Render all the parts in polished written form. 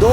2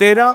13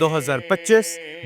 2025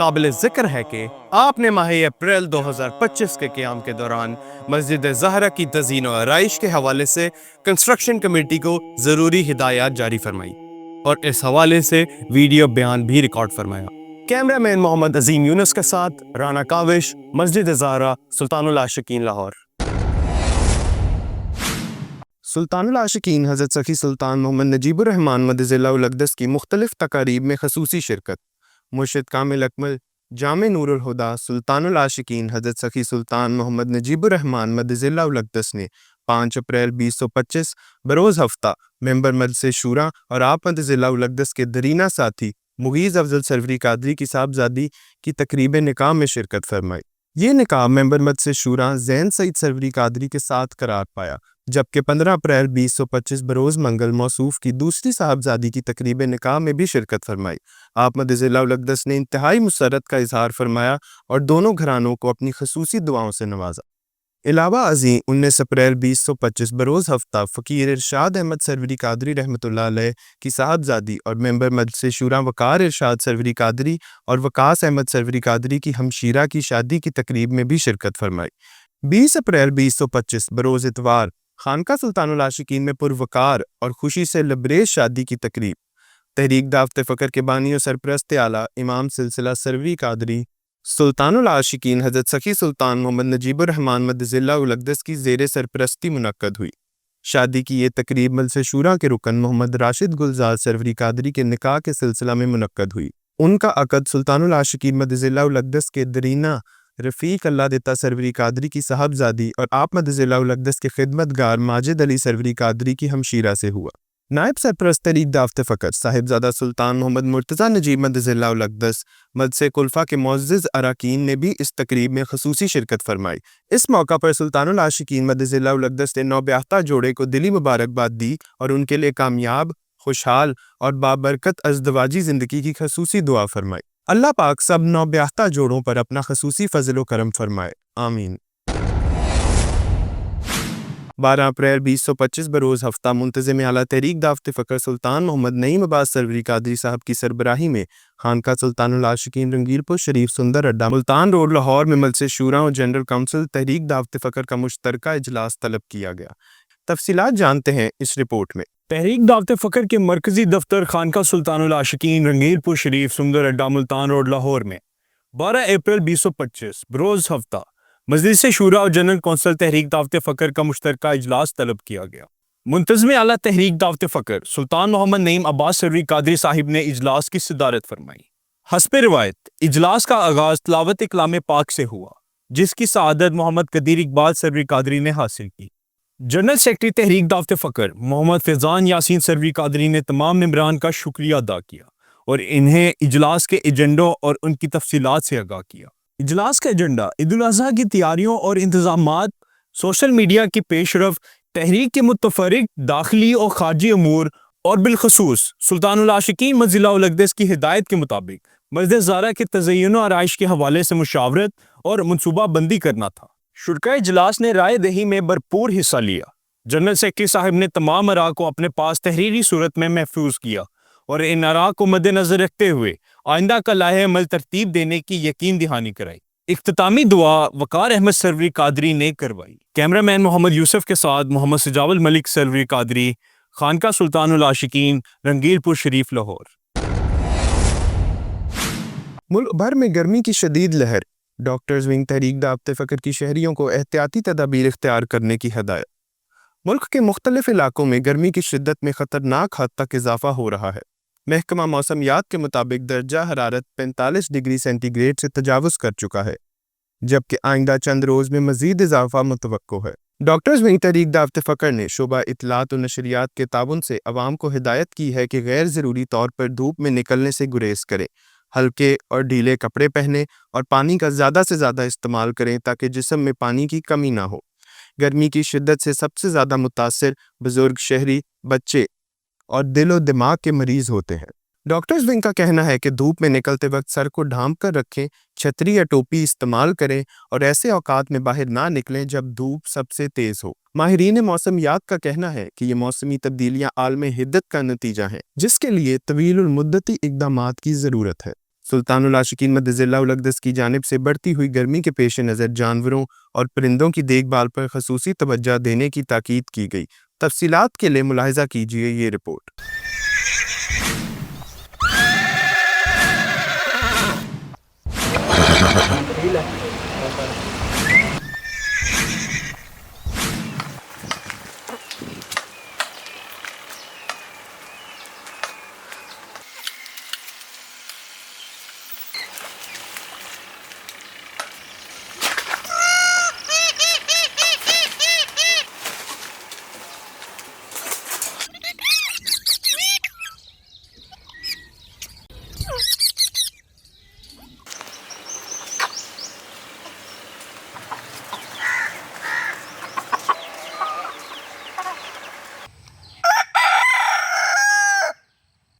قابل ذکر ہے کہ آپ نے ماہ اپریل 2025 کے قیام کے دوران مسجد زہرا کی تزئین و آرائش کے حوالے سے کنسٹرکشن کمیٹی کو ضروری ہدایات جاری فرمائی اور اس حوالے سے ویڈیو بیان بھی ریکارڈ فرمایا۔ کیمرہ مین محمد عظیم یونس کے ساتھ رانا کاوش، مسجد زہرا، سلطان العاشقین، لاہور۔ سلطان العاشقین حضرت سخی سلطان محمد نجیب الرحمن مدظ اللہ الاقدس کی مختلف تقاریب میں خصوصی شرکت۔ مرشد کامل اکمل جامع نور الہدا سلطان العاشقین حضرت سخی سلطان محمد نجیب الرحمن مدظ اللہ الاقدس نے 5 اپریل 2025 بروز ہفتہ ممبر مجلس شورا اور آپ مدظ اللہ الاقدس کے درینہ ساتھی مغیث افضل سروری قادری کی صاحبزادی کی تقریب نکاح میں شرکت فرمائی۔ یہ نکاح ممبر مجلس شورا زین سعید سروری قادری کے ساتھ قرار پایا، جبکہ 15 اپریل 2025 بروز منگل موصوف کی دوسری صاحبزادی کی تقریب نکاح میں بھی شرکت فرمائی۔ آپ مدظ اللہ الاقدس نے انتہائی مسرت کا اظہار فرمایا اور دونوں گھرانوں کو اپنی خصوصی دعاؤں سے نوازا۔ علاوہ ازیں 19 اپریل 2025 بروز ہفتہ فقیر ارشاد احمد سروری قادری رحمۃ اللہ علیہ کی صاحبزادی اور ممبر مجلس شورا وقار ارشاد سروری قادری اور وقاص احمد سروری قادری کی ہمشیرہ کی شادی کی تقریب میں بھی شرکت فرمائی۔ 20 اپریل 2025 بروز اتوار خانقاہ سلطان العاشقین میں پروقار اور خوشی سے لبریز شادی کی تقریب۔ تحریک دعوت فکر کے بانی و سرپرست اعلیٰ امام سلسلہ سروری قادری سلطان العاشقین حضرت سخی سلطان محمد نجیب الرحمن مدظ اللہ الاقدس کی زیر سرپرستی منعقد ہوئی۔ شادی کی یہ تقریب مجلس شورا کے رکن محمد راشد گلزار سروری قادری کے نکاح کے سلسلہ میں منعقد ہوئی۔ ان کا عقد سلطان العاشقین مدظ اللہ الاقدس کے درینہ رفیق اللہ دیتا سروری قادری کی صاحبزادی اور آپ مدظ اللہ الاقدس کے خدمتگار ماجد علی سروری قادری کی ہمشیرہ سے ہوا۔ نائب سرپرست تحریک دعوت فکر صاحبزادہ سلطان محمد مرتضیٰ نجیب مدظ اللہ الاقدس مجلس کلفہ کے معزز اراکین نے بھی اس تقریب میں خصوصی شرکت فرمائی۔ اس موقع پر سلطان العاشقین مدظ اللہ الاقدس نے نوبیافتہ جوڑے کو دلی مبارکباد دی اور ان کے لیے کامیاب، خوشحال اور بابرکت ازدواجی زندگی کی خصوصی دعا فرمائی۔ اللہ پاک سب نوبیافتہ جوڑوں پر اپنا خصوصی فضل و کرم فرمائے، آمین۔ 12 اپریل 2025 بروز ہفتہ منتظم اعلیٰ تحریک دعوت فکر سلطان محمد نعیم عباس سروری قادری صاحب کی سربراہی میں خانقاہ سلطان العاشقین رنگیل پور شریف سندر اڈا ملتان روڈ لاہور میں مجلس شورا اور جنرل کونسل تحریک دعوت فکر کا مشترکہ اجلاس طلب کیا گیا۔ تفصیلات جانتے ہیں اس رپورٹ میں۔ تحریک دعوت فکر کے مرکزی دفتر خانقاہ سلطان العاشقین رنگیل پور شریف سندر اڈا ملتان روڈ لاہور میں 12 اپریل 2025 بروز ہفتہ مجلس شورا اور جنرل کونسل تحریک دعوت فکر کا مشترکہ اجلاس طلب کیا گیا۔ منتظم اعلیٰ تحریک دعوت فکر سلطان محمد نعیم عباس سروری قادری صاحب نے اجلاس کی صدارت فرمائی۔ حسب روایت اجلاس کا آغاز تلاوت کلام پاک سے ہوا، جس کی سعادت محمد قدیر اقبال سروری قادری نے حاصل کی۔ جنرل سیکرٹری تحریک دعوت فکر محمد فیضان یاسین سروری قادری نے تمام ممبران کا شکریہ ادا کیا اور انہیں اجلاس کے ایجنڈوں اور ان کی تفصیلات سے آگاہ کیا۔ اجلاس کا ایجنڈا عید الاضحیٰ کی تیاریوں اور انتظامات، سوشل میڈیا کی پیش رفت، تحریک کے متفرق داخلی اور خارجی امور اور بالخصوص سلطان العاشقین مدظ اللہ الاقدس کی ہدایت کے مطابق مسجد زہرا کے تزئین و آرائش کے حوالے سے مشاورت اور منصوبہ بندی کرنا تھا۔ شرکاء اجلاس نے رائے دہی میں بھرپور حصہ لیا۔ جنرل سیکرٹری صاحب نے تمام آراء کو اپنے پاس تحریری صورت میں محفوظ کیا اور ان آراء کو مد نظر رکھتے ہوئے آئندہ کا لائحہ عمل ترتیب دینے کی یقین دہانی کرائی۔ اختتامی دعا وقار احمد سروری قادری نے کروائی۔ کیمرہ مین محمد یوسف کے ساتھ محمد سجاول ملک سروری قادری، خانقاہ سلطان العاشقین رنگیل پور شریف لاہور۔ ملک بھر میں گرمی کی شدید لہر، ڈاکٹرز ونگ تحریک دعوت فکر کی شہریوں کو احتیاطی تدابیر اختیار کرنے کی ہدایت۔ ملک کے مختلف علاقوں میں گرمی کی شدت میں خطرناک حد تک اضافہ ہو رہا ہے۔ محکمہ موسمیات کے مطابق درجہ حرارت 45 ڈگری سینٹی گریڈ سے تجاوز کر چکا ہے، جبکہ آئندہ چند روز میں مزید اضافہ متوقع ہے۔ ڈاکٹرز ونگ تحریک دعوت فکر نے شعبہ اطلاعات و نشریات کے تعاون سے عوام کو ہدایت کی ہے کہ غیر ضروری طور پر دھوپ میں نکلنے سے گریز کریں، ہلکے اور ڈھیلے کپڑے پہنیں اور پانی کا زیادہ سے زیادہ استعمال کریں تاکہ جسم میں پانی کی کمی نہ ہو۔ گرمی کی شدت سے سب سے زیادہ متاثر بزرگ، شہری، بچے اور دل و دماغ کے مریض ہوتے ہیں۔ ڈاکٹرز ونگ کا کہنا ہے کہ دھوپ میں نکلتے وقت سر کو ڈھانپ کر رکھیں، چھتری یا ٹوپی استعمال کریں اور ایسے اوقات میں باہر نہ نکلیں جب دھوپ سب سے تیز ہو۔ ماہرین موسمیات کا کہنا ہے کہ یہ موسمی تبدیلیاں عالم حدت کا نتیجہ ہیں، جس کے لیے طویل المدتی اقدامات کی ضرورت ہے۔ سلطان العاشقین مدظلہ الاقدس کی جانب سے بڑھتی ہوئی گرمی کے پیش نظر جانوروں اور پرندوں کی دیکھ بھال پر خصوصی توجہ دینے کی تاکید کی گئی۔ تفصیلات کے لیے ملاحظہ کیجیے یہ رپورٹ۔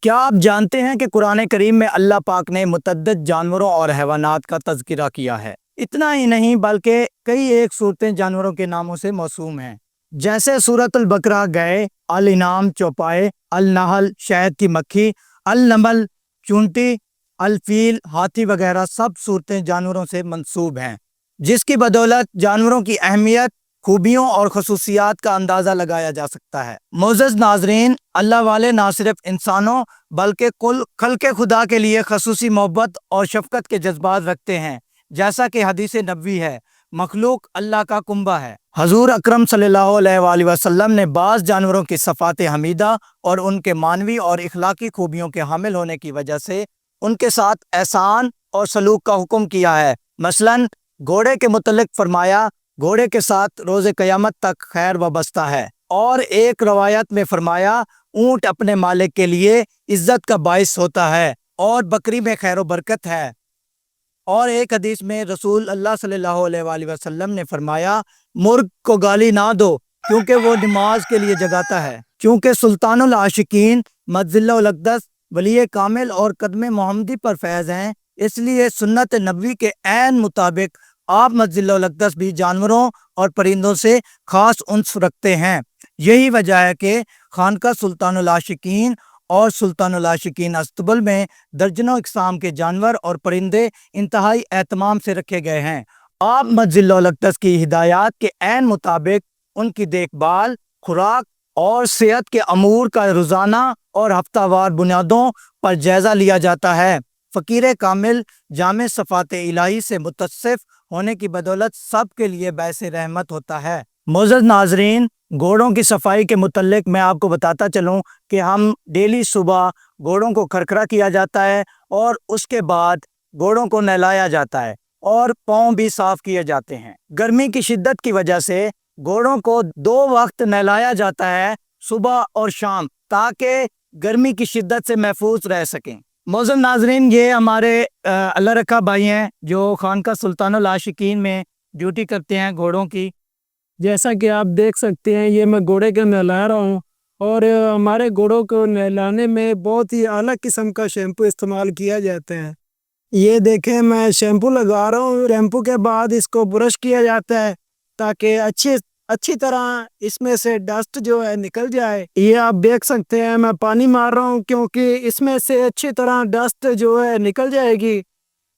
کیا آپ جانتے ہیں کہ قرآن کریم میں اللہ پاک نے متعدد جانوروں اور حیوانات کا تذکرہ کیا ہے؟ اتنا ہی نہیں بلکہ کئی ایک صورتیں جانوروں کے ناموں سے موسوم ہیں، جیسے سورۃ البقرہ گائے، الانعام چوپائے، النحل شہد کی مکھی، النمل چونٹی، الفیل ہاتھی وغیرہ سب صورتیں جانوروں سے منسوب ہیں، جس کی بدولت جانوروں کی اہمیت، خوبیوں اور خصوصیات کا اندازہ لگایا جا سکتا ہے۔ معزز ناظرین، اللہ والے نہ صرف انسانوں بلکہ کل خلق خدا کے لیے خصوصی محبت اور شفقت کے جذبات رکھتے ہیں، جیسا کہ حدیث نبوی ہے، مخلوق اللہ کا کنبہ ہے۔ حضور اکرم صلی اللہ علیہ وآلہ وسلم نے بعض جانوروں کی صفات حمیدہ اور ان کے معنوی اور اخلاقی خوبیوں کے حامل ہونے کی وجہ سے ان کے ساتھ احسان اور سلوک کا حکم کیا ہے۔ مثلاً گھوڑے کے متعلق فرمایا، گھوڑے کے ساتھ روز قیامت تک خیر وابستہ ہے، اور ایک روایت میں فرمایا اونٹ اپنے مالک کے لیے عزت کا باعث ہوتا ہے اور بکری میں خیر و برکت ہے، اور ایک حدیث میں رسول اللہ صلی اللہ علیہ وآلہ وسلم نے فرمایا مرغ کو گالی نہ دو کیونکہ وہ نماز کے لیے جگاتا ہے۔ کیونکہ سلطان العاشقین مدظلہ الاقدس ولی کامل اور قدم محمدی پر فیض ہیں، اس لیے سنت نبوی کے عین مطابق آپ مدظلہ الاقدس بھی جانوروں اور پرندوں سے خاص انس رکھتے ہیں۔ یہی وجہ ہے کہ خانقاہ سلطان العاشقین اور سلطان العاشقین استبل میں درجنوں اقسام کے جانور اور پرندے انتہائی اہتمام سے رکھے گئے ہیں۔ آپ مدظلہ الاقدس کی ہدایات کے عین مطابق ان کی دیکھ بھال، خوراک اور صحت کے امور کا روزانہ اور ہفتہ وار بنیادوں پر جائزہ لیا جاتا ہے۔ فقیر کامل جامع صفات الہی سے متصف ہونے کی بدولت سب کے لیے باعث رحمت ہوتا ہے۔ معزز ناظرین، گھوڑوں کی صفائی کے متعلق میں آپ کو بتاتا چلوں کہ ہم ڈیلی صبح گھوڑوں کو کھرکھرا کیا جاتا ہے اور اس کے بعد گھوڑوں کو نہلایا جاتا ہے اور پاؤں بھی صاف کیے جاتے ہیں۔ گرمی کی شدت کی وجہ سے گھوڑوں کو 2 وقت نہلایا جاتا ہے، صبح اور شام، تاکہ گرمی کی شدت سے محفوظ رہ سکیں۔ معزز ناظرین، یہ ہمارے اللہ رکھا بھائی ہیں جو خانقاہ سلطان العاشقین میں ڈیوٹی کرتے ہیں گھوڑوں کی۔ جیسا کہ آپ دیکھ سکتے ہیں، یہ میں گھوڑے کو نہلا رہا ہوں، اور ہمارے گھوڑوں کو نہلانے میں بہت ہی اعلیٰ قسم کا شیمپو استعمال کیا جاتا ہے۔ یہ دیکھیں، میں شیمپو لگا رہا ہوں، شیمپو کے بعد اس کو برش کیا جاتا ہے تاکہ اچھی طرح اس میں سے ڈسٹ جو ہے نکل جائے۔ یہ آپ دیکھ سکتے ہیں، میں پانی مار رہا ہوں کیونکہ اس میں سے اچھی طرح ڈسٹ جو ہے نکل جائے گی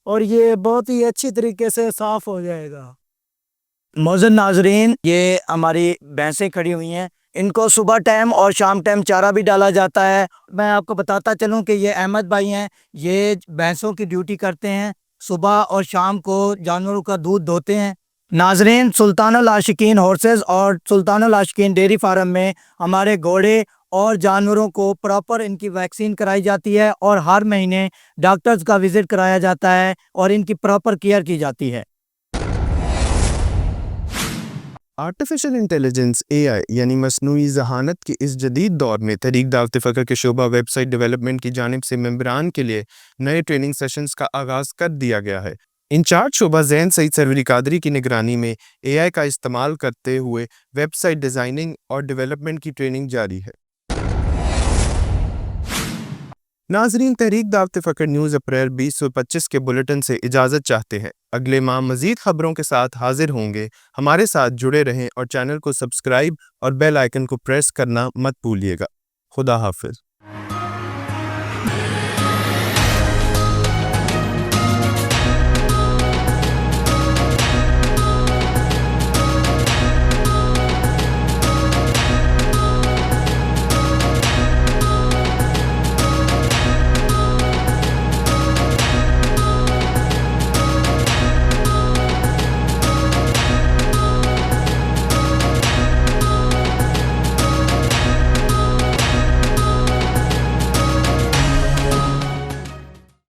اور یہ بہت ہی اچھی طریقے سے صاف ہو جائے گا۔ معزز ناظرین، یہ ہماری بھینسیں کھڑی ہوئی ہیں، ان کو صبح ٹائم اور شام ٹائم چارہ بھی ڈالا جاتا ہے۔ میں آپ کو بتاتا چلوں کہ یہ احمد بھائی ہیں، یہ بھینسوں کی ڈیوٹی کرتے ہیں، صبح اور شام کو جانوروں کا دودھ دھوتے ہیں۔ ناظرین، سلطان العاشقین ہارسز اور سلطان العاشقین ڈیری فارم میں ہمارے گھوڑے اور جانوروں کو پراپر ان کی ویکسین کرائی جاتی ہے، اور ہر مہینے ڈاکٹرز کا وزٹ کرایا جاتا ہے اور ان کی پراپر کیئر کی جاتی ہے۔ آرٹیفیشل انٹیلیجنس (AI) یعنی مصنوعی ذہانت کے اس جدید دور میں تحریک دعوت فکر کے شعبہ ویب سائٹ ڈیولپمنٹ کی جانب سے ممبران کے لیے نئے ٹریننگ سیشنز کا آغاز کر دیا گیا ہے۔ انچارج شعبہ ذہن سعید سروری قادری کی نگرانی میں AI کا استعمال کرتے ہوئے ویب سائٹ ڈیزائننگ اور ڈیولپمنٹ کی ٹریننگ جاری ہے۔ ناظرین، تحریک دعوت فکر نیوز اپریل 2025 کے بلیٹن سے اجازت چاہتے ہیں۔ اگلے ماہ مزید خبروں کے ساتھ حاضر ہوں گے۔ ہمارے ساتھ جڑے رہیں اور چینل کو سبسکرائب اور بیل آئیکن کو پریس کرنا مت بھولیے گا۔ خدا حافظ۔